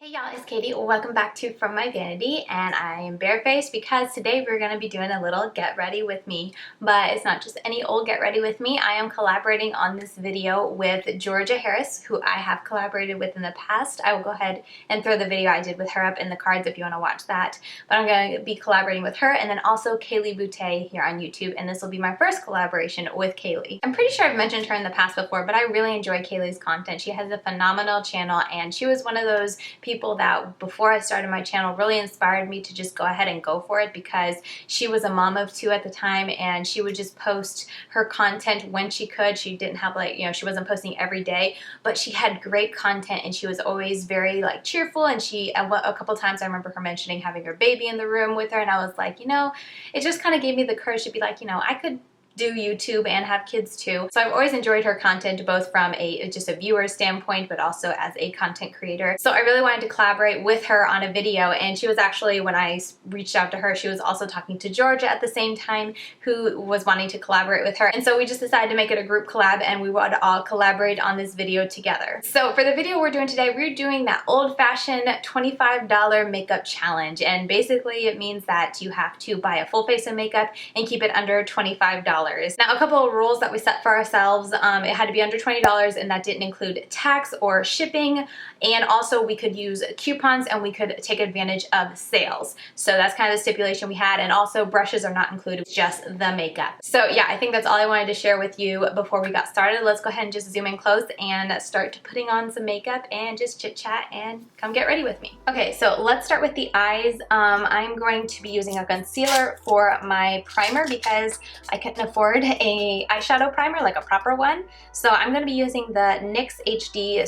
Hey y'all, it's Katie. Welcome back to From My Vanity, and I am barefaced because today we're going to be doing a little get ready with me, but it's not just any old get ready with me. I am collaborating on this video with Georgia Harris, who I have collaborated with in the past. I will go ahead and throw the video I did with her up in the cards if you want to watch that, but I'm going to be collaborating with her, and then also Kelly Gooch here on YouTube, and this will be my first collaboration with Kelly. I'm pretty sure I've mentioned her in the past before, but I really enjoy Kelly's content. She has a phenomenal channel, and she was one of those people that before I started my channel really inspired me to just go ahead and go for it, because she was a mom of two at the time and she would just post her content when she could. She didn't have she wasn't posting every day, but she had great content and she was always very cheerful, and she a couple times I remember her mentioning having her baby in the room with her, and I was like, it just kind of gave me the courage to be like, I could do YouTube and have kids too. So I've always enjoyed her content, both from just a viewer standpoint, but also as a content creator. So I really wanted to collaborate with her on a video, and she was actually, when I reached out to her, she was also talking to Georgia at the same time, who was wanting to collaborate with her. And so we just decided to make it a group collab, and we would all collaborate on this video together. So for the video we're doing today, we're doing that old-fashioned $25 makeup challenge. And basically it means that you have to buy a full face of makeup and keep it under $25. Now, a couple of rules that we set for ourselves, it had to be under $20, and that didn't include tax or shipping, and also we could use coupons and we could take advantage of sales. So that's kind of the stipulation we had, and also brushes are not included, just the makeup. So yeah, I think that's all I wanted to share with you before we got started. Let's go ahead and just zoom in close and start putting on some makeup and just chit chat and come get ready with me. Okay, so let's start with the eyes. I'm going to be using a concealer for my primer because I couldn't afford a eyeshadow primer, like a proper one. So I'm going to be using the NYX HD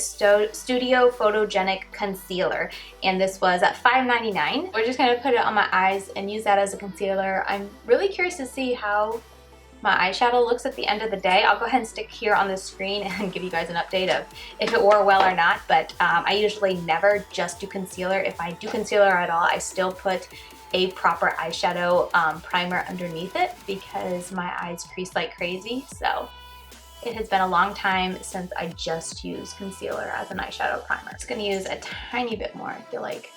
Studio Photogenic Concealer, and this was at $5.99. We're just going to put it on my eyes and use that as a concealer. I'm really curious to see how my eyeshadow looks at the end of the day. I'll go ahead and stick here on the screen and give you guys an update of if it wore well or not, but I usually never just do concealer. If I do concealer at all, I still put a proper eyeshadow primer underneath it because my eyes crease like crazy. So it has been a long time since I just used concealer as an eyeshadow primer. I'm just gonna use a tiny bit more. I feel like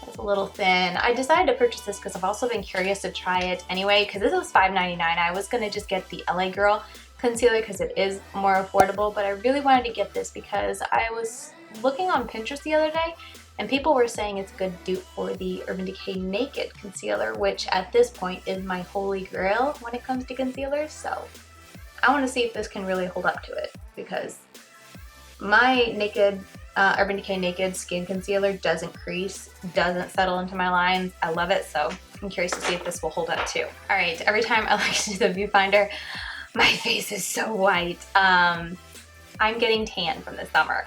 it's a little thin. I decided to purchase this because I've also been curious to try it anyway, because this was $5.99. I was gonna just get the LA Girl concealer because it is more affordable, but I really wanted to get this because I was looking on Pinterest the other day and people were saying it's a good dupe for the Urban Decay Naked Concealer, which at this point is my holy grail when it comes to concealers. So I want to see if this can really hold up to it, because my Urban Decay Naked Skin Concealer doesn't crease, doesn't settle into my lines. I love it, so I'm curious to see if this will hold up too. All right, every time I look into the viewfinder, my face is so white. I'm getting tan from the summer.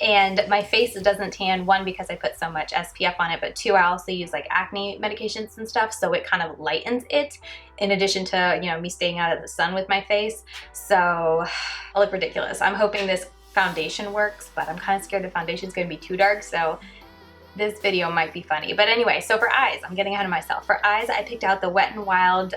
And my face doesn't tan, one, because I put so much SPF on it, but two, I also use acne medications and stuff, so it kind of lightens it, in addition to, me staying out of the sun with my face. So I look ridiculous. I'm hoping this foundation works, but I'm kind of scared the foundation's gonna be too dark, so this video might be funny. But anyway, so for eyes, I'm getting ahead of myself. For eyes, I picked out the Wet n Wild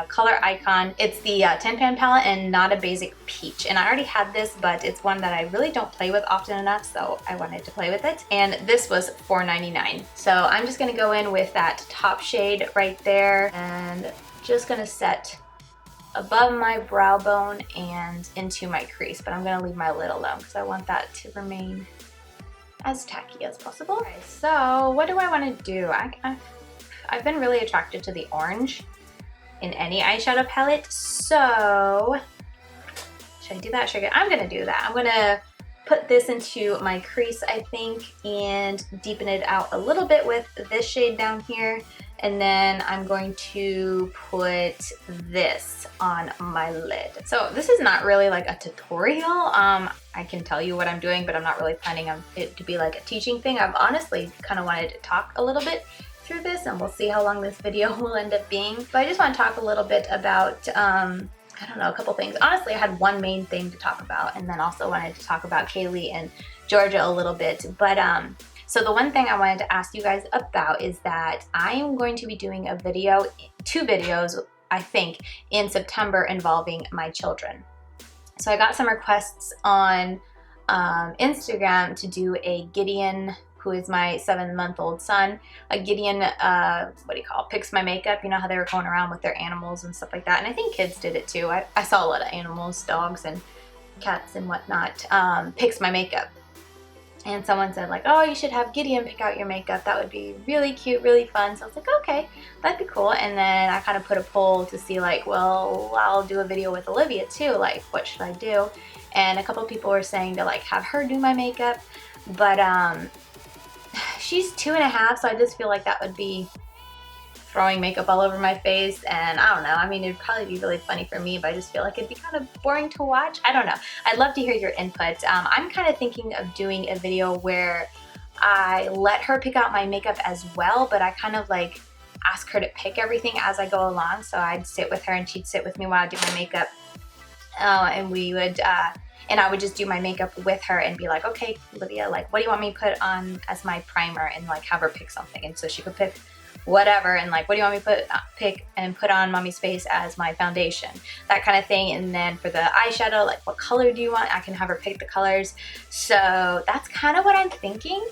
Color Icon. It's the 10-pan palette and Not a Basic Peach. And I already had this, but it's one that I really don't play with often enough, so I wanted to play with it. And this was $4.99. So I'm just gonna go in with that top shade right there and just gonna set above my brow bone and into my crease. But I'm gonna leave my lid alone because I want that to remain as tacky as possible. Okay, so what do I want to do? I've been really attracted to the orange in any eyeshadow palette, so should I do that? I'm gonna do that. I'm gonna put this into my crease, I think, and deepen it out a little bit with this shade down here, and then I'm going to put this on my lid. So this is not really like a tutorial. I can tell you what I'm doing, but I'm not really planning on it to be like a teaching thing. I've honestly kind of wanted to talk a little bit through this, and we'll see how long this video will end up being. But I just want to talk a little bit about, I don't know, a couple things. Honestly, I had one main thing to talk about, and then also wanted to talk about Kaylee and Georgia a little bit. But so the one thing I wanted to ask you guys about is that I am going to be doing a video, two videos, I think, in September involving my children. So I got some requests on Instagram to do a Gideon who is my 7-month-old son. Gideon, picks my makeup. You know how they were going around with their animals and stuff like that. And I think kids did it too. I saw a lot of animals, dogs and cats and whatnot, picks my makeup. And someone said like, oh, you should have Gideon pick out your makeup. That would be really cute, really fun. So I was like, okay, that'd be cool. And then I kind of put a poll to see like, well, I'll do a video with Olivia too. Like, what should I do? And a couple of people were saying to like have her do my makeup. But she's 2.5, so I just feel like that would be throwing makeup all over my face, and I don't know. I mean, it'd probably be really funny for me, but I just feel like it'd be kind of boring to watch. I don't know. I'd love to hear your input. I'm kind of thinking of doing a video where I let her pick out my makeup as well, but I kind of like ask her to pick everything as I go along. So I'd sit with her and she'd sit with me while I do my makeup, and we would and I would just do my makeup with her and be like, okay, Olivia, like, what do you want me to put on as my primer, and like have her pick something. And so she could pick whatever, and like, what do you want me to pick and put on mommy's face as my foundation, that kind of thing. And then for the eyeshadow, like, what color do you want? I can have her pick the colors. So that's kind of what I'm thinking.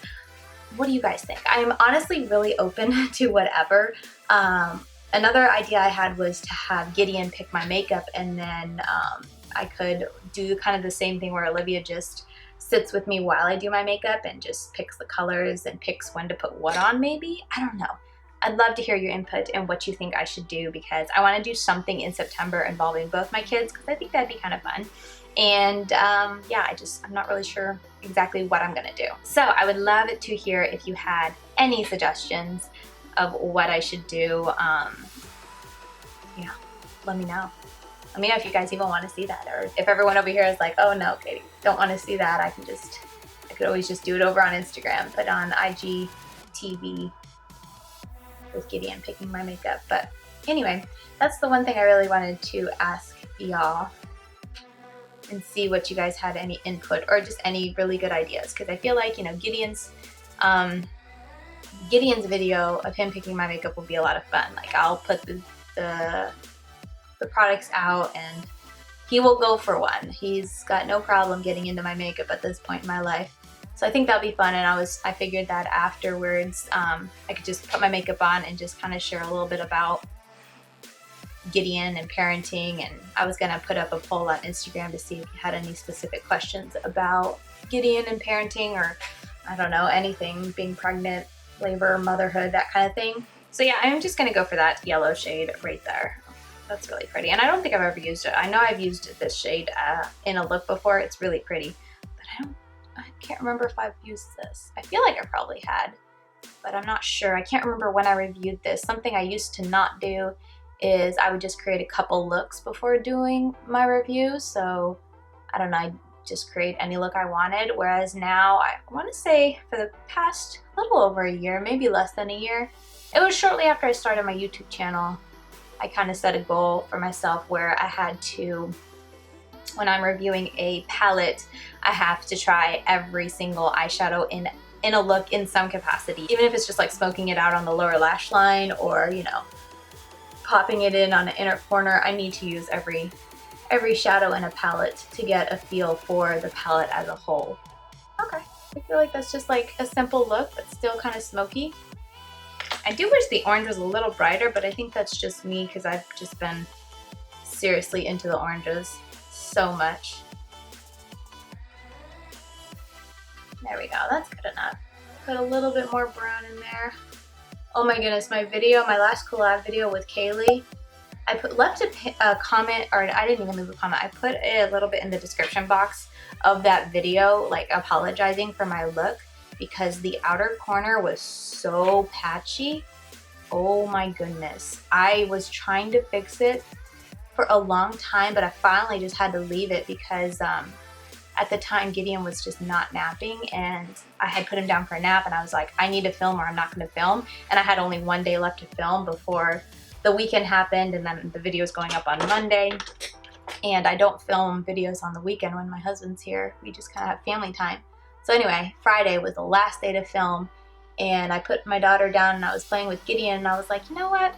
What do you guys think? I'm honestly really open to whatever. Another idea I had was to have Gideon pick my makeup, and then I could do kind of the same thing where Olivia just sits with me while I do my makeup and just picks the colors and picks when to put what on maybe. I don't know. I'd love to hear your input and what you think I should do, because I want to do something in September involving both my kids, because I think that'd be kind of fun. And yeah, I'm not really sure exactly what I'm gonna do. So I would love to hear if you had any suggestions of what I should do. Yeah, let me know. Let me know if you guys even want to see that, or if everyone over here is like, oh no, Katie, don't want to see that. I could always just do it over on Instagram, put on IGTV with Gideon picking my makeup. But anyway, that's the one thing I really wanted to ask y'all, and see what you guys had any input or just any really good ideas, because I feel like, you know, Gideon's video of him picking my makeup will be a lot of fun. Like, I'll put the products out and he will go for one. He's got no problem getting into my makeup at this point in my life. So I think that'll be fun, and I figured that afterwards I could just put my makeup on and just kind of share a little bit about Gideon and parenting. And I was gonna put up a poll on Instagram to see if you had any specific questions about Gideon and parenting, or I don't know, anything, being pregnant, labor, motherhood, that kind of thing. So yeah, I'm just gonna go for that yellow shade right there. That's really pretty, and I don't think I've ever used it. I know I've used this shade in a look before. It's really pretty, but I can't remember if I've used this. I feel like I probably had, but I'm not sure. I can't remember when I reviewed this. Something I used to not do is I would just create a couple looks before doing my review. So I don't know, I just create any look I wanted. Whereas now, I want to say for the past little over a year, maybe less than a year, it was shortly after I started my YouTube channel, I kind of set a goal for myself where I had to, when I'm reviewing a palette, I have to try every single eyeshadow in a look in some capacity. Even if it's just like smoking it out on the lower lash line, or, you know, popping it in on the inner corner, I need to use every shadow in a palette to get a feel for the palette as a whole. Okay, I feel like that's just like a simple look, but still kind of smoky. I do wish the orange was a little brighter, but I think that's just me because I've just been seriously into the oranges so much. There we go, that's good enough. Put a little bit more brown in there. Oh my goodness, my last collab video with Kaylee, I left a comment, or I didn't even leave a comment, I put a little bit in the description box of that video, like apologizing for my look, because the outer corner was so patchy. Oh my goodness. I was trying to fix it for a long time, but I finally just had to leave it because at the time Gideon was just not napping, and I had put him down for a nap, and I was like, I need to film or I'm not going to film. And I had only one day left to film before the weekend happened, and then the video is going up on Monday. And I don't film videos on the weekend when my husband's here. We just kind of have family time. So anyway, Friday was the last day to film, and I put my daughter down and I was playing with Gideon, and I was like, you know what?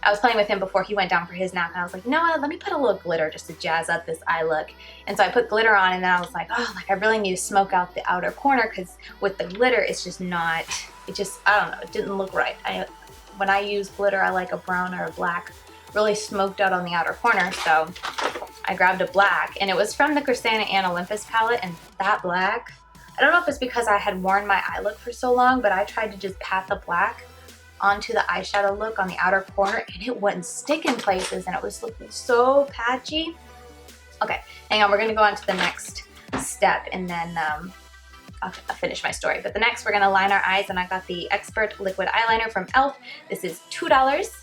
I was playing with him before he went down for his nap, and I was like, no, let me put a little glitter just to jazz up this eye look. And so I put glitter on, and then I was like, oh, like I really need to smoke out the outer corner, because with the glitter, it's just not, it just, I don't know, it didn't look right. When I use glitter, I like a brown or a black, really smoked out on the outer corner. So I grabbed a black, and it was from the Krisanna and Olympus palette, and that black, I don't know if it's because I had worn my eye look for so long, but I tried to just pat the black onto the eyeshadow look on the outer corner, and it wouldn't stick in places, and it was looking so patchy. Okay, hang on, we're gonna go on to the next step, and then I'll finish my story. But the next, we're gonna line our eyes, and I got the Expert Liquid Eyeliner from e.l.f. This is $2.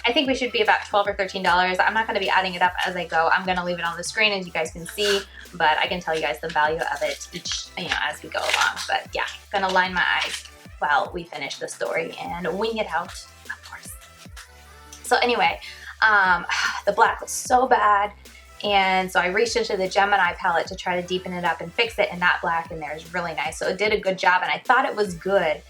I think we should be about $12 or $13. I'm not gonna be adding it up as I go. I'm gonna leave it on the screen as you guys can see, but I can tell you guys the value of it each, you know, as we go along. But yeah, gonna line my eyes while we finish the story and wing it out, of course. So anyway, the black was so bad, and so I reached into the Gemini palette to try to deepen it up and fix it, and that black in there is really nice. So it did a good job, and I thought it was good,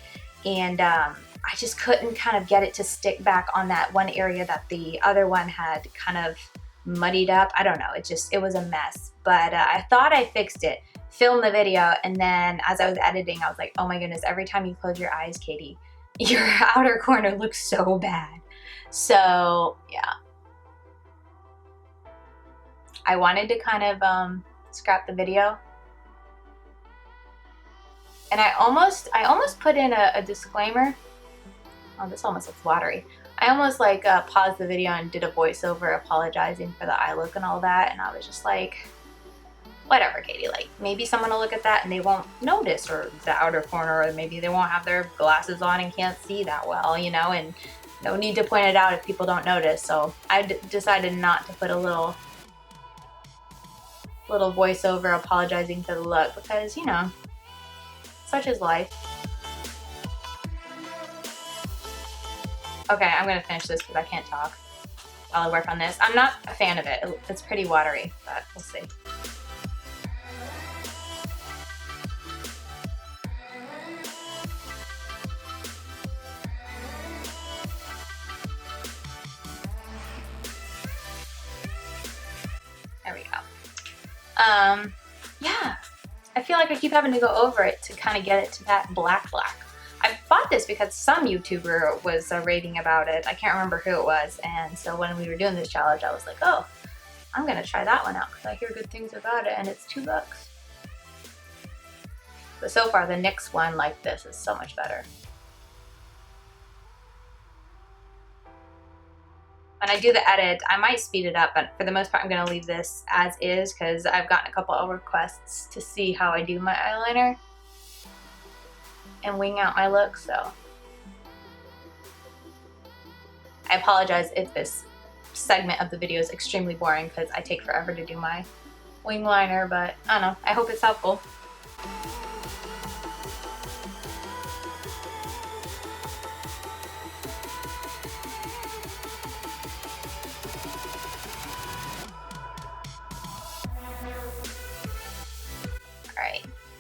and I just couldn't kind of get it to stick back on that one area that the other one had kind of muddied up. I don't know, it was a mess, but I thought I fixed it. Filmed the video, and then as I was editing, I was like, oh my goodness, every time you close your eyes, Katie, your outer corner looks so bad. So yeah, I wanted to kind of scrap the video, and I almost put in a disclaimer. Oh, this almost looks watery. I almost like paused the video and did a voiceover apologizing for the eye look and all that, and I was just like, whatever, Katie, like maybe someone will look at that and they won't notice, or the outer corner, or maybe they won't have their glasses on and can't see that well, you know, and no need to point it out if people don't notice. So I decided not to put a little voiceover apologizing for the look, because, you know, such is life. Okay, I'm gonna finish this because I can't talk while I work on this. I'm not a fan of it. It's pretty watery, but we'll see. There we go. Yeah, I feel like I keep having to go over it to kind of get it to that black. I bought this because some YouTuber was raving about it. I can't remember who it was, and so when we were doing this challenge, I was like, oh, I'm gonna try that one out because I hear good things about it, and it's $2. But so far, the NYX one like this is so much better. When I do the edit, I might speed it up, but for the most part, I'm going to leave this as is because I've gotten a couple of requests to see how I do my eyeliner and wing out my look, so I apologize if this segment of the video is extremely boring because I take forever to do my wing liner, but I don't know, I hope it's helpful.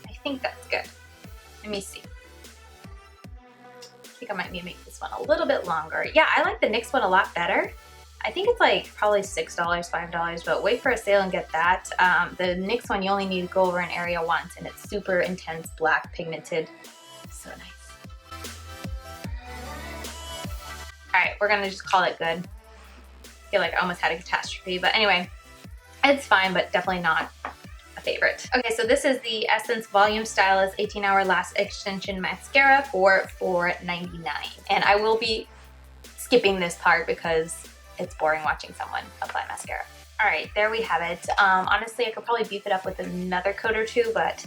I think that's good. Let me see. I think I might need to make this one a little bit longer. Yeah, I like the NYX one a lot better. I think it's like probably $6, $5, but wait for a sale and get that. The NYX one, you only need to go over an area once, and it's super intense black pigmented. So nice. All right, we're gonna just call it good. I feel like I almost had a catastrophe, but anyway, it's fine, but definitely not a favorite. Okay, so this is the Essence Volume Stylist 18-Hour Lash Extension Mascara for $4.99. And I will be skipping this part because it's boring watching someone apply mascara. All right, there we have it. Honestly, I could probably beef it up with another coat or two, but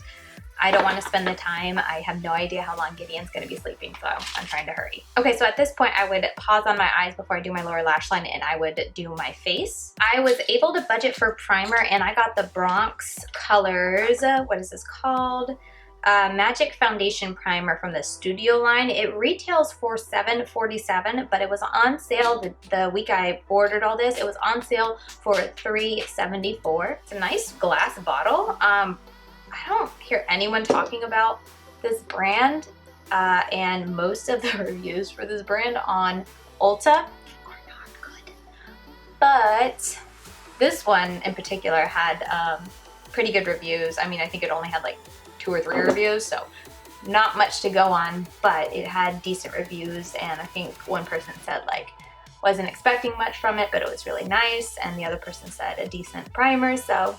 I don't want to spend the time. I have no idea how long Gideon's going to be sleeping, so I'm trying to hurry. Okay, so at this point, I would pause on my eyes before I do my lower lash line, and I would do my face. I was able to budget for primer, and I got the Bronx Colors, what is this called? Magic Foundation Primer from the Studio line. It retails for $7.47, but it was on sale the week I ordered all this. It was on sale for $3.74. It's a nice glass bottle. I don't hear anyone talking about this brand, and most of the reviews for this brand on Ulta are not good. But this one in particular had pretty good reviews. I mean, I think it only had like 2 or 3 reviews, so not much to go on, but it had decent reviews, and I think one person said like wasn't expecting much from it, but it was really nice, and the other person said a decent primer, so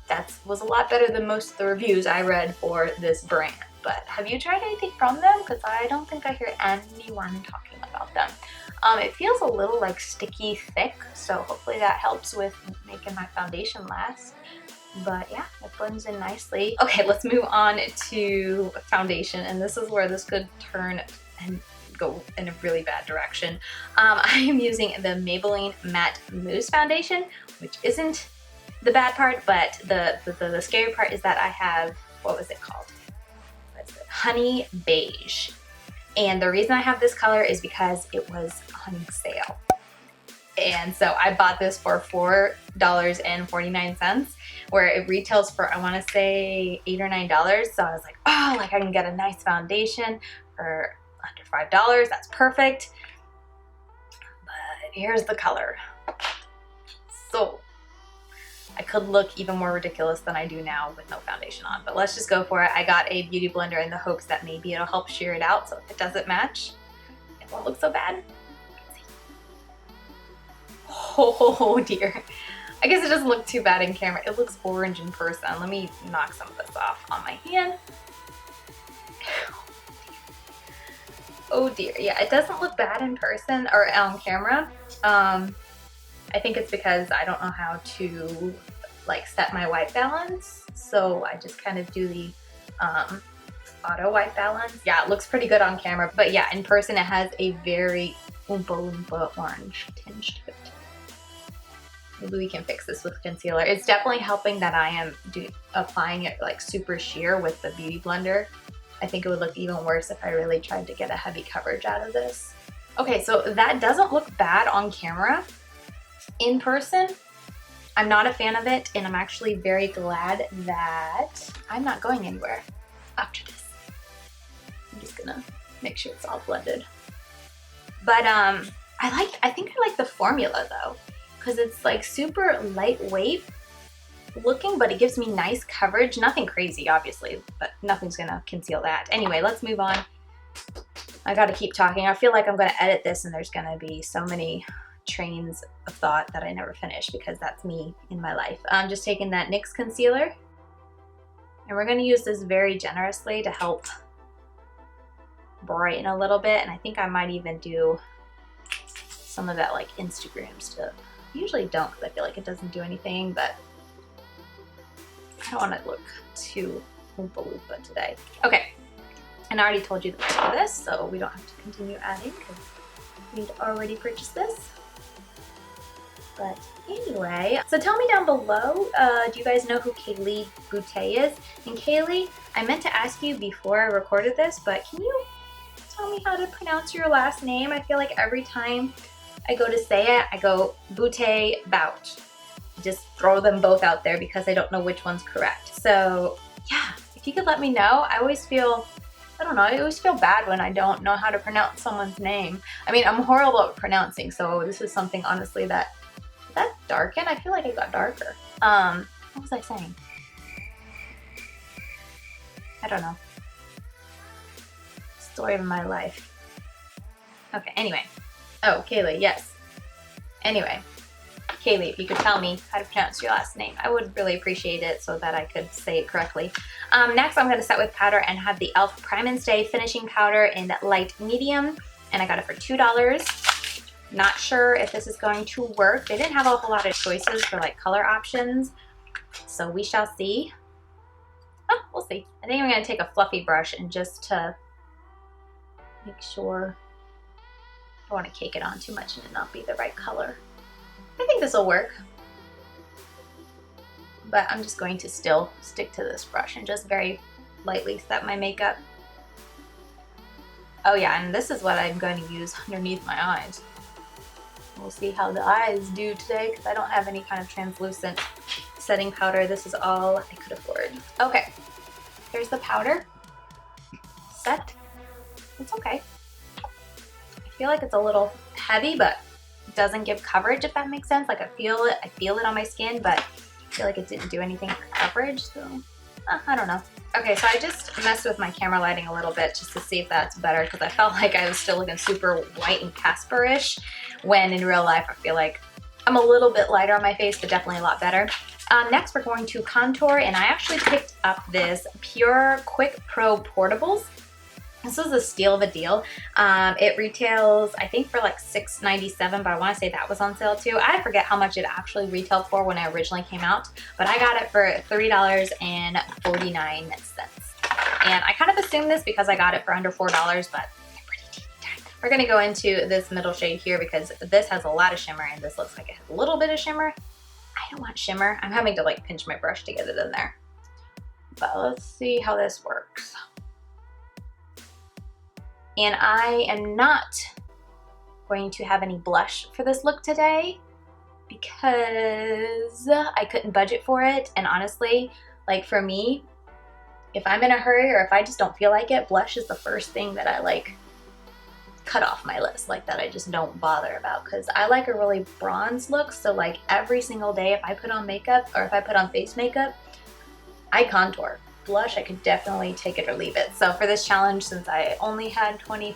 that was a lot better than most of the reviews I read for this brand. But have you tried anything from them? Because I don't think I hear anyone talking about them. It feels a little like sticky thick, so hopefully that helps with making my foundation last. But yeah, it blends in nicely. Okay, let's move on to foundation, and this is where this could turn and go in a really bad direction. I am using the Maybelline Matte Mousse Foundation, which isn't the bad part, but the scary part is that I have, what was it called? What's it? Honey Beige. And the reason I have this color is because it was on sale. And so I bought this for $4.49, where it retails for, I want to say $8 or $9. So I was like, oh, like I can get a nice foundation for under $5. That's perfect. But here's the color. So I could look even more ridiculous than I do now with no foundation on, but let's just go for it. I got a beauty blender in the hopes that maybe it'll help sheer it out, so if it doesn't match, it won't look so bad. Oh dear. I guess it doesn't look too bad in camera. It looks orange in person. Let me knock some of this off on my hand. Oh dear. Yeah, it doesn't look bad in person or on camera. I think it's because I don't know how to like set my white balance, so I just kind of do the auto white balance. Yeah, it looks pretty good on camera, but yeah, in person it has a very oompa loompa orange tinge to it. Maybe we can fix this with concealer. It's definitely helping that I am applying it like super sheer with the beauty blender. I think it would look even worse if I really tried to get a heavy coverage out of this. Okay, so that doesn't look bad on camera. In person, I'm not a fan of it, and I'm actually very glad that I'm not going anywhere after this. I'm just gonna make sure it's all blended. But I think I like the formula though, because it's like super lightweight looking, but it gives me nice coverage. Nothing crazy, obviously, but nothing's gonna conceal that. Anyway, let's move on. I gotta keep talking. I feel like I'm gonna edit this and there's gonna be so many trains of thought that I never finish, because that's me in my life. I'm just taking that NYX concealer, and we're gonna use this very generously to help brighten a little bit, and I think I might even do some of that like Instagram stuff. I usually don't, because I feel like it doesn't do anything, but I don't want to look too Oompa Loompa today. Okay, and I already told you the price for this, so we don't have to continue adding because we'd already purchased this. But anyway, so tell me down below, do you guys know who Kelly Gooch is? And Kaylee, I meant to ask you before I recorded this, but can you tell me how to pronounce your last name? I feel like every time I go to say it, I go Baute, Baute. Just throw them both out there because I don't know which one's correct. So yeah, if you could let me know. I always feel, I don't know, I always feel bad when I don't know how to pronounce someone's name. I mean, I'm horrible at pronouncing, so this is something honestly that darken? I feel like it got darker. What was I saying? I don't know. Story of my life. Okay, anyway. Oh, Kaylee, yes. Anyway, Kaylee, if you could tell me how to pronounce your last name, I would really appreciate it so that I could say it correctly. Next, I'm going to set with powder and have the e.l.f. Prime and Stay Finishing Powder in light medium, and I got it for $2. Not sure if this is going to work. They didn't have a whole lot of choices for like color options, so we shall see. Oh, we'll see. I think I'm going to take a fluffy brush and just to make sure I don't want to cake it on too much and it not be the right color. I think this will work, but I'm just going to still stick to this brush and just very lightly set my makeup. Oh yeah, and this is what I'm going to use underneath my eyes. We'll see how the eyes do today because I don't have any kind of translucent setting powder. This is all I could afford. Okay, here's the powder set. It's okay. I feel like it's a little heavy, but it doesn't give coverage, if that makes sense. Like I feel it on my skin, but I feel like it didn't do anything for coverage, so I don't know. Okay, so I just messed with my camera lighting a little bit just to see if that's better, because I felt like I was still looking super white and Casper-ish, when in real life I feel like I'm a little bit lighter on my face, but definitely a lot better. Next, we're going to contour, and I actually picked up this Pure Quick Pro Portables. This was a steal of a deal. It retails, I think, for like $6.97, but I want to say that was on sale too. I forget how much it actually retailed for when it originally came out, but I got it for $3.49. And I kind of assumed this because I got it for under $4, but they're pretty teeny tiny. We're gonna go into this middle shade here because this has a lot of shimmer and this looks like it has a little bit of shimmer. I don't want shimmer. I'm having to like pinch my brush to get it in there. But let's see how this works. And I am not going to have any blush for this look today because I couldn't budget for it. And honestly, like for me, if I'm in a hurry or if I just don't feel like it, blush is the first thing that I like cut off my list, like that I just don't bother about, because I like a really bronze look. So like every single day if I put on makeup or if I put on face makeup, I contour. Blush, I could definitely take it or leave it. So for this challenge, since I only had $25,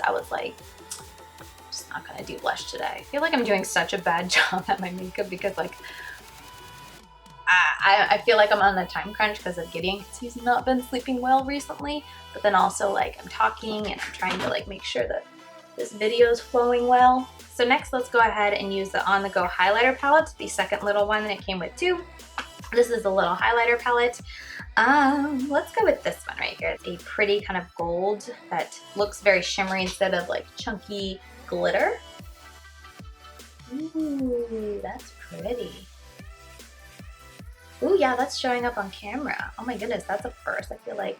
I was like, I'm just not gonna do blush today. I feel like I'm doing such a bad job at my makeup because like I feel like I'm on a time crunch because of Gideon. He's not been sleeping well recently, but then also like I'm talking and I'm trying to like make sure that this video is flowing well. So next, let's go ahead and use the On The Go highlighter palette, the second little one, and it came with two. This is a little highlighter palette. Let's go with this one right here. It's a pretty kind of gold that looks very shimmery instead of like chunky glitter. Ooh, that's pretty. Ooh, yeah, that's showing up on camera. Oh my goodness, that's a first. I feel like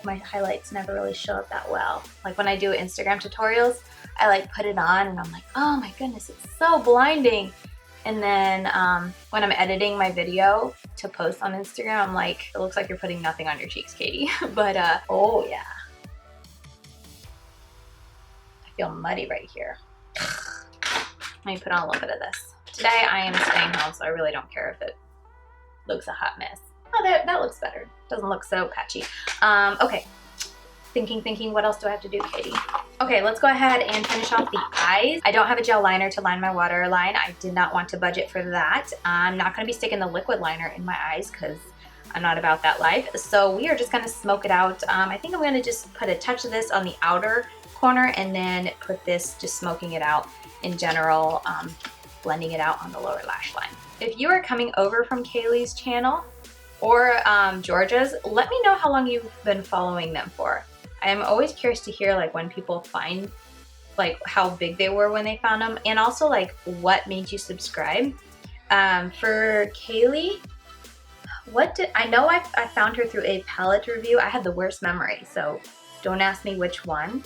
my highlights never really show up that well. Like when I do Instagram tutorials, I like put it on and I'm like, oh my goodness, it's so blinding. And then when I'm editing my video to post on Instagram, I'm like, it looks like you're putting nothing on your cheeks, Katie. But oh yeah. I feel muddy right here. Let me put on a little bit of this. Today I am staying home, so I really don't care if it looks a hot mess. Oh, that looks better. Doesn't look so patchy. Okay. Thinking, what else do I have to do, Katie? Okay, let's go ahead and finish off the eyes. I don't have a gel liner to line my waterline. I did not want to budget for that. I'm not gonna be sticking the liquid liner in my eyes because I'm not about that life. So we are just gonna smoke it out. I think I'm gonna just put a touch of this on the outer corner and then put this, just smoking it out in general, blending it out on the lower lash line. If you are coming over from Kaylee's channel or Georgia's, let me know how long you've been following them for. I am always curious to hear like when people find like how big they were when they found them, and also like what made you subscribe. For Kaylee, I know I found her through a palette review. I had the worst memory, so don't ask me which one.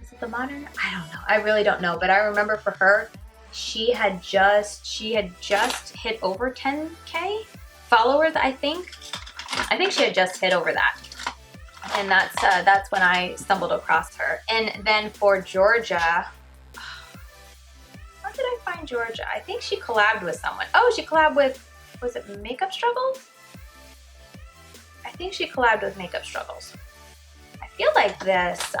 Is it the Modern? I don't know. I really don't know, but I remember for her, she had just hit over 10K followers, I think. I think she had just hit over that. And that's when I stumbled across her. And then for Georgia, how did I find Georgia? I think she collabed with someone. Oh, she collabed with, was it Makeup Struggles? I think she collabed with Makeup Struggles. I feel like this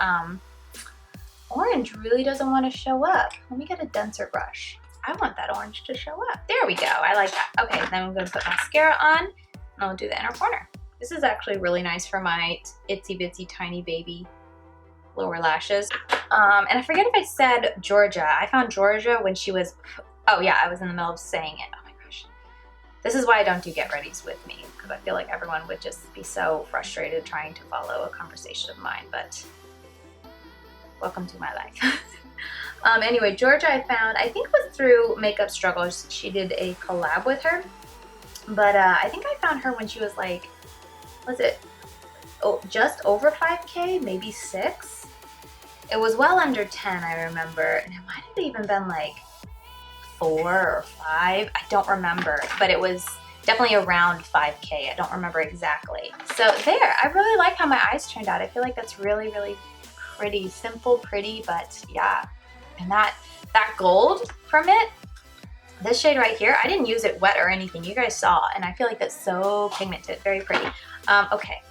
orange really doesn't want to show up. Let me get a denser brush. I want that orange to show up. There we go. I like that. Okay, then I'm going to put mascara on and I'll do the inner corner. This is actually really nice for my itsy bitsy tiny baby lower lashes. And I forget if I said Georgia. I found Georgia when she was, oh yeah, I was in the middle of saying it. Oh my gosh. This is why I don't do get readies with me, because I feel like everyone would just be so frustrated trying to follow a conversation of mine, but welcome to my life. Anyway, Georgia I found, I think it was through Makeup Struggles. She did a collab with her, but I think I found her when she was like, was it just over 5K, maybe 6? It was well under 10, I remember, and it might have even been like 4 or 5, I don't remember, but it was definitely around 5K, I don't remember exactly. So there, I really like how my eyes turned out. I feel like that's really, really pretty, simple, pretty, but yeah. And that that gold from it, this shade right here, I didn't use it wet or anything. You guys saw, and I feel like that's so pigmented, very pretty. Okay,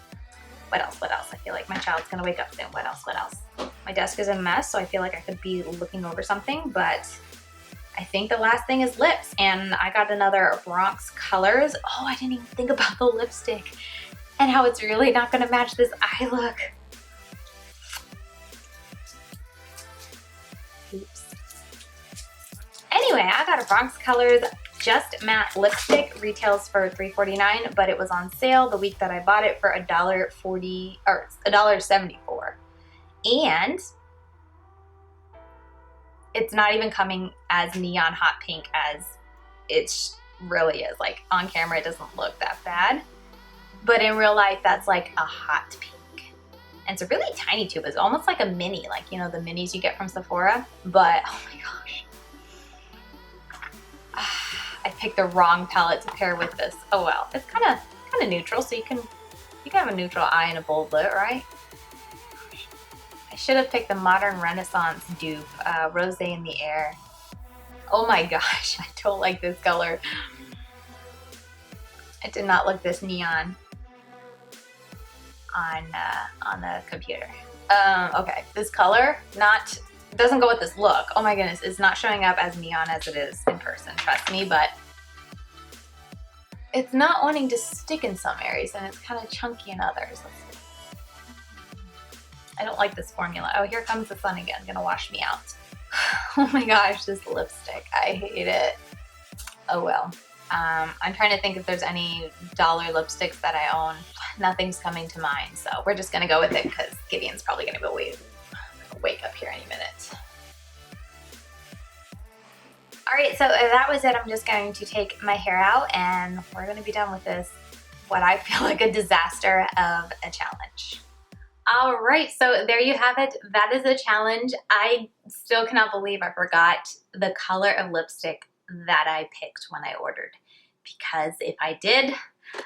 what else? I feel like my child's gonna wake up soon. What else? My desk is a mess, so I feel like I could be looking over something, but I think the last thing is lips, and I got another Bronx Colors. Oh, I didn't even think about the lipstick and how it's really not gonna match this eye look. Oops. Anyway, I got a Bronx Colors Just Matte lipstick. Retails for $3.49, but it was on sale the week that I bought it for $1.40 or $1.74. And it's not even coming as neon hot pink as it really is. Like on camera, it doesn't look that bad, but in real life, that's like a hot pink. And it's a really tiny tube. It's almost like a mini, like, you know, the minis you get from Sephora. But oh my gosh, I picked the wrong palette to pair with this. Oh well, it's kind of neutral, so you can have a neutral eye and a bold lid, right? I should have picked the Modern Renaissance dupe, Rose in the Air. Oh my gosh, I don't like this color. It did not look this neon on the computer. Okay, this color doesn't go with this look. Oh my goodness, it's not showing up as neon as it is in person, trust me, but it's not wanting to stick in some areas and it's kind of chunky in others. Let's see. I don't like this formula. Oh, here comes the sun again, gonna wash me out. Oh my gosh, this lipstick, I hate it. Oh well. I'm trying to think if there's any dollar lipsticks that I own. Nothing's coming to mind, so we're just gonna go with it because Gideon's probably gonna wake up here any minute. All right, so that was it. I'm just going to take my hair out and we're gonna be done with this, what I feel like a disaster of a challenge. All right, so there you have it. That is a challenge. I still cannot believe I forgot the color of lipstick that I picked when I ordered, because if I did,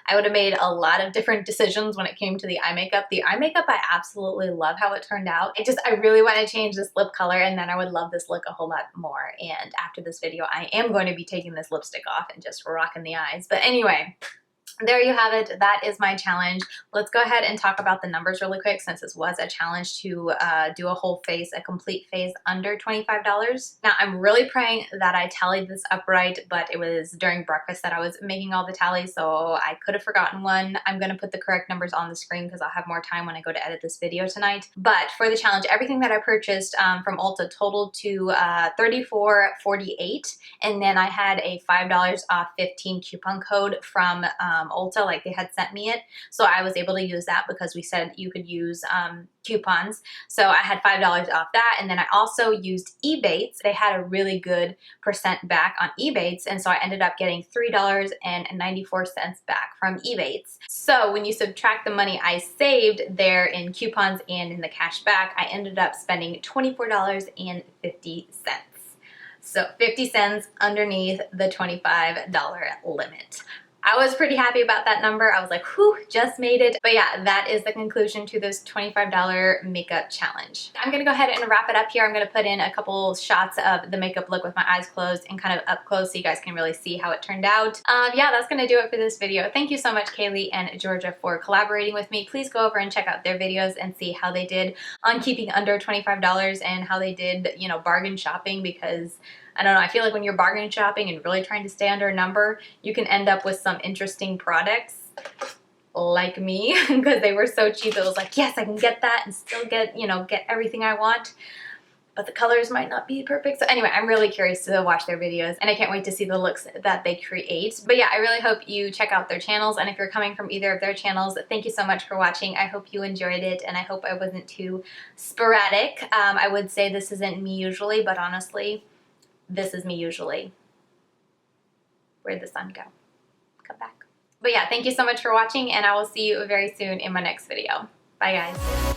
I would have made a lot of different decisions when it came to the eye makeup. The eye makeup, I absolutely love how it turned out. I really want to change this lip color, and then I would love this look a whole lot more. And after this video, I am going to be taking this lipstick off and just rocking the eyes. But anyway, there you have it. That is my challenge. Let's go ahead and talk about the numbers really quick, since this was a challenge to do a whole face, a complete face under $25. Now, I'm really praying that I tallied this up right, but it was during breakfast that I was making all the tallies, so I could have forgotten one. I'm going to put the correct numbers on the screen because I'll have more time when I go to edit this video tonight. But for the challenge, everything that I purchased from Ulta totaled to $34.48, and then I had a $5 off 15 coupon code from Ulta, like they had sent me it, so I was able to use that because we said you could use coupons. So I had $5 off that, and then I also used Ebates. They had a really good percent back on Ebates, and so I ended up getting $3.94 back from Ebates. So when you subtract the money I saved there in coupons and in the cash back, I ended up spending $24.50. So 50 cents underneath the $25 limit. I was pretty happy about that number. I was like, whew, just made it. But yeah, that is the conclusion to this $25 makeup challenge. I'm gonna go ahead and wrap it up here. I'm gonna put in a couple shots of the makeup look with my eyes closed and kind of up close so you guys can really see how it turned out. Yeah, that's gonna do it for this video. Thank you so much, Kaylee and Georgia, for collaborating with me. Please go over and check out their videos and see how they did on keeping under $25 and how they did, you know, bargain shopping, because I don't know, I feel like when you're bargain shopping and really trying to stay under a number, you can end up with some interesting products like me, because they were so cheap. It was like, yes, I can get that and still get, you know, get everything I want, but the colors might not be perfect. So anyway, I'm really curious to watch their videos, and I can't wait to see the looks that they create. But yeah, I really hope you check out their channels, and if you're coming from either of their channels, thank you so much for watching. I hope you enjoyed it, and I hope I wasn't too sporadic. I would say this isn't me usually, but honestly, this is me usually. Where'd the sun go? Come back. But yeah, thank you so much for watching, and I will see you very soon in my next video. Bye, guys.